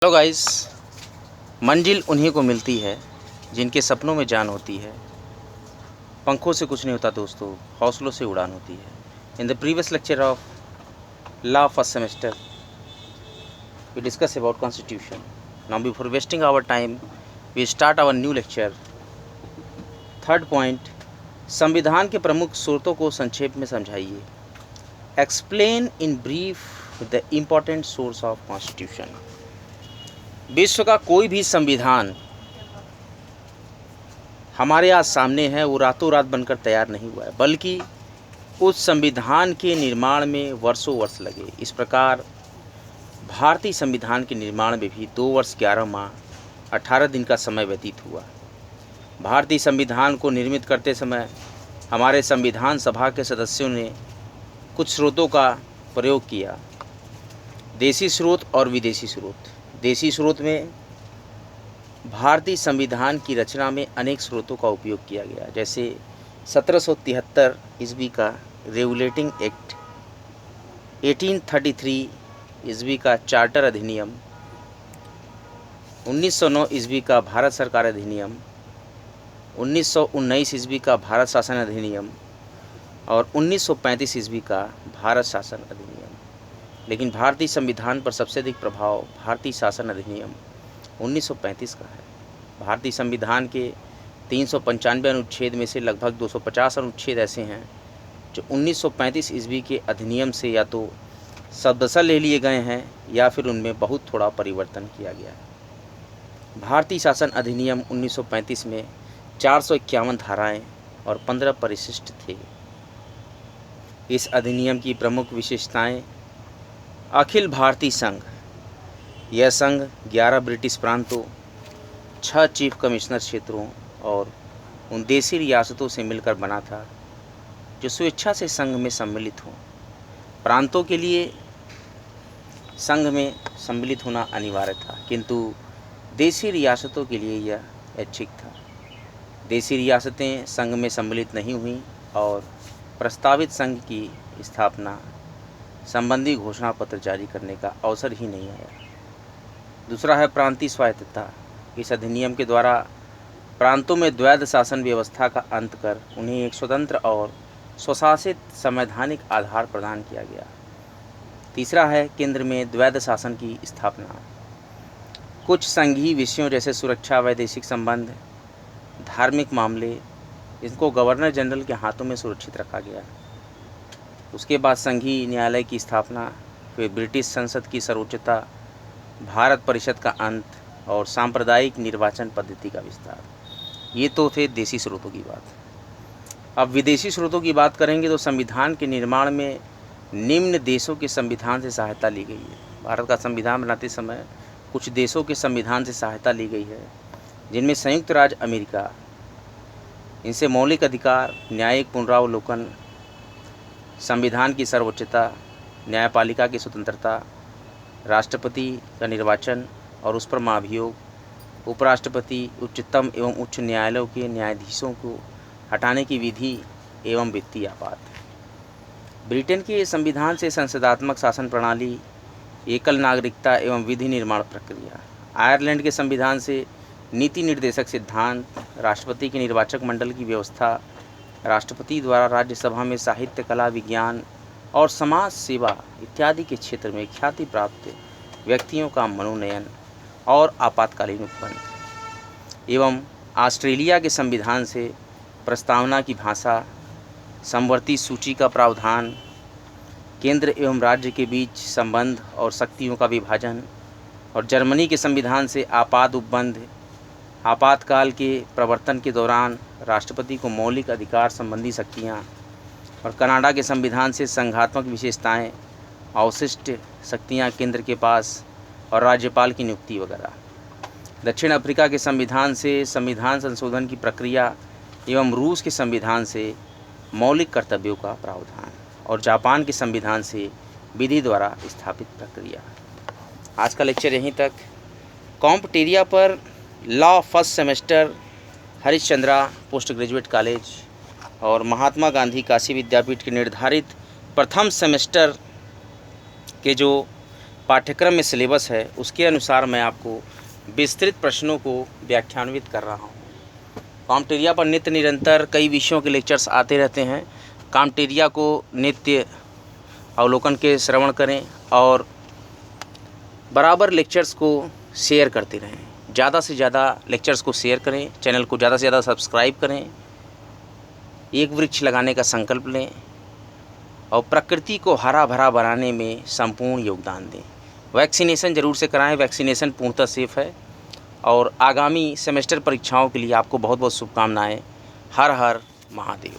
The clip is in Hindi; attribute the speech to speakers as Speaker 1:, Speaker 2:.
Speaker 1: Hello guys. मंजिल उन्हीं को मिलती है जिनके सपनों में जान होती है। पंखों से कुछ नहीं होता दोस्तों, हौसलों से उड़ान होती है। In the previous lecture of law first semester we discuss about constitution. Now before wasting our time we start our new lecture. Third point, संविधान के प्रमुख स्रोतों को संक्षेप में समझाइए। Explain in brief the important source of constitution. विश्व का कोई भी संविधान हमारे आज सामने है वो रातों रात बनकर तैयार नहीं हुआ है, बल्कि उस संविधान के निर्माण में वर्षों वर्ष लगे। इस प्रकार भारतीय संविधान के निर्माण में भी 2 वर्ष 11 माह 18 दिन का समय व्यतीत हुआ। भारतीय संविधान को निर्मित करते समय हमारे संविधान सभा के सदस्यों ने कुछ स्रोतों का प्रयोग किया, देसी स्रोत और विदेशी स्रोत। देसी स्रोत में भारतीय संविधान की रचना में अनेक स्रोतों का उपयोग किया गया, जैसे 1773 ईस्वी का रेगुलेटिंग एक्ट, 1833 ईस्वी का चार्टर अधिनियम, 1909 ईस्वी का भारत सरकार अधिनियम, 1919 ईस्वी का भारत शासन अधिनियम और 1935 ईस्वी का भारत शासन अधिनियम। लेकिन भारतीय संविधान पर सबसे अधिक प्रभाव भारतीय शासन अधिनियम 1935 का है। भारतीय संविधान के 395 अनुच्छेद में से लगभग 250 अनुच्छेद ऐसे हैं जो 1935 ईस्वी के अधिनियम से या तो शब्दशः ले लिए गए हैं या फिर उनमें बहुत थोड़ा परिवर्तन किया गया है। भारतीय शासन अधिनियम 1935 में 451 धाराएं और 15 परिशिष्ट थे। इस अधिनियम की प्रमुख विशेषताएं: अखिल भारतीय संघ। यह संघ 11 ब्रिटिश प्रांतों, 6 चीफ कमिश्नर क्षेत्रों और उन देसी रियासतों से मिलकर बना था जो स्वेच्छा से संघ में सम्मिलित हों। प्रांतों के लिए संघ में सम्मिलित होना अनिवार्य था, किंतु देसी रियासतों के लिए यह ऐच्छिक था। देसी रियासतें संघ में सम्मिलित नहीं हुईं और प्रस्तावित संघ की स्थापना संबंधी घोषणा पत्र जारी करने का अवसर ही नहीं आया। दूसरा है प्रांतीय स्वायत्तता। इस अधिनियम के द्वारा प्रांतों में द्वैध शासन व्यवस्था का अंत कर उन्हें एक स्वतंत्र और स्वशासित संवैधानिक आधार प्रदान किया गया। तीसरा है केंद्र में द्वैध शासन की स्थापना। कुछ संघीय विषयों जैसे सुरक्षा, वैदेशिक संबंध, धार्मिक मामले, इनको गवर्नर जनरल के हाथों में सुरक्षित रखा गया। उसके बाद संघीय न्यायालय की स्थापना, फिर ब्रिटिश संसद की सर्वोच्चता, भारत परिषद का अंत और सांप्रदायिक निर्वाचन पद्धति का विस्तार। ये तो थे देसी स्रोतों की बात। अब विदेशी स्रोतों की बात करेंगे तो संविधान के निर्माण में निम्न देशों के संविधान से सहायता ली गई है। भारत का संविधान बनाते समय कुछ देशों के संविधान से सहायता ली गई है, जिनमें संयुक्त राज्य अमेरिका। इनसे मौलिक अधिकार, न्यायिक पुनरावलोकन, संविधान की सर्वोच्चता, न्यायपालिका की स्वतंत्रता, राष्ट्रपति का निर्वाचन और उस पर महाभियोग, उपराष्ट्रपति, उच्चतम एवं उच्च न्यायालयों के न्यायाधीशों को हटाने की विधि एवं वित्तीय आपात। ब्रिटेन के संविधान से संसदात्मक शासन प्रणाली, एकल नागरिकता एवं विधि निर्माण प्रक्रिया। आयरलैंड के संविधान से नीति निर्देशक सिद्धांत, राष्ट्रपति के निर्वाचक मंडल की व्यवस्था, राष्ट्रपति द्वारा राज्यसभा में साहित्य, कला, विज्ञान और समाज सेवा इत्यादि के क्षेत्र में ख्याति प्राप्त व्यक्तियों का मनोनयन और आपातकालीन उपबंध। एवं ऑस्ट्रेलिया के संविधान से प्रस्तावना की भाषा, समवर्ती सूची का प्रावधान, केंद्र एवं राज्य के बीच संबंध और शक्तियों का विभाजन। और जर्मनी के संविधान से आपात उपबंध, आपातकाल के प्रवर्तन के दौरान राष्ट्रपति को मौलिक अधिकार संबंधी शक्तियाँ। और कनाडा के संविधान से संघात्मक विशेषताएं, अवशिष्ट शक्तियाँ केंद्र के पास और राज्यपाल की नियुक्ति वगैरह। दक्षिण अफ्रीका के संविधान से संविधान संशोधन की प्रक्रिया एवं रूस के संविधान से मौलिक कर्तव्यों का प्रावधान। और जापान के संविधान से विधि द्वारा स्थापित प्रक्रिया। आज का लेक्चर यहीं तक। कॉम्पटेरिया पर law first semester Harishchandra post graduate college और महात्मा गांधी काशी विद्यापीठ के निर्धारित प्रथम सेमेस्टर के जो पाठ्यक्रम में सिलेबस है उसके अनुसार मैं आपको विस्तृत प्रश्नों को व्याख्यान्वित कर रहा हूँ। कॉम्टेरिया पर नित्य निरंतर कई विषयों के लेक्चर्स आते रहते हैं। कॉम्टेरिया को नित्य अवलोकन के श्रवण करें और बराबर लेक्चर्स को शेयर करते रहें। ज़्यादा से ज़्यादा लेक्चर्स को शेयर करें, चैनल को ज़्यादा से ज़्यादा सब्सक्राइब करें, एक वृक्ष लगाने का संकल्प लें और प्रकृति को हरा भरा बनाने में संपूर्ण योगदान दें। वैक्सीनेशन ज़रूर से कराएं, वैक्सीनेशन पूर्णतः सेफ है। और आगामी सेमेस्टर परीक्षाओं के लिए आपको बहुत बहुत शुभकामनाएं। हर हर महादेव।